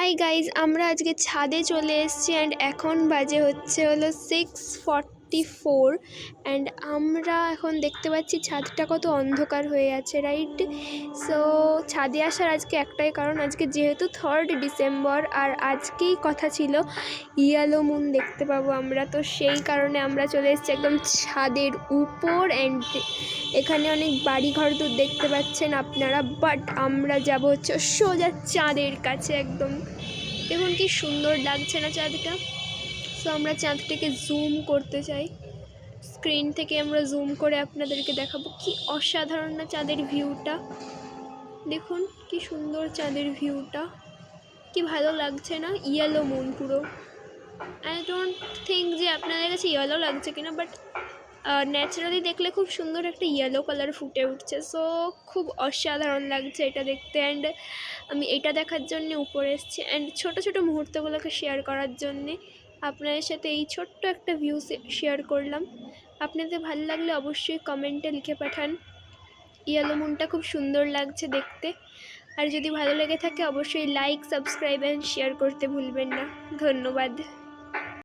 Hi guys, আমরা আজকে ছাদে চলে এসেছি অ্যান্ড এখন বাজে হলো 6:44 অ্যান্ড আমরা এখন দেখতে পাচ্ছি ছাদটা কত অন্ধকার হয়ে আছে, রাইট? সো ছাদে আসার আজকে একটাই কারণ, আজকে যেহেতু 3rd ডিসেম্বর আর আজকেই কথা ছিল ইয়েলো মুন দেখতে পাবো আমরা, তো সেই কারণে আমরা চলে এসেছি একদম ছাদের উপর। অ্যান্ড এখানে অনেক বাড়িঘর তো দেখতে পাচ্ছেন আপনারা, বাট আমরা যাব হচ্ছে সোজা চাঁদের কাছে একদম। দেখুন কি সুন্দর লাগছে না চাঁদটা। সো আমরা চাঁদটাকে জুম করতে চাই, স্ক্রিন থেকে আমরা জুম করে আপনাদেরকে দেখাবো কি অসাধারণ না চাঁদের ভিউটা। দেখুন কি সুন্দর চাঁদের ভিউটা, কি ভালো লাগছে না? ইয়েলো মুন পুরো। আই ডোন্ট থিঙ্ক যে আপনাদের কাছে ইয়েলো লাগছে কিনা, বাট ন্যাচারালি দেখলে খুব সুন্দর একটা ইয়েলো কালার ফুটে উঠছে। সো খুব অসাধারণ লাগছে এটা দেখতে। অ্যান্ড আমি এটা দেখার জন্য উপরে এসেছি অ্যান্ড ছোটো ছোটো মুহূর্তগুলোকে শেয়ার করার জন্যে আপনাদের সাথে এই ছোট্ট একটা ভিউ শেয়ার করলাম। আপনাদের ভালো লাগলে অবশ্যই কমেন্টে লিখে পাঠান ইয়েলো মুনটা খুব সুন্দর লাগছে দেখতে। আর যদি ভালো লেগে থাকে অবশ্যই লাইক, সাবস্ক্রাইব অ্যান্ড শেয়ার করতে ভুলবেন না। ধন্যবাদ।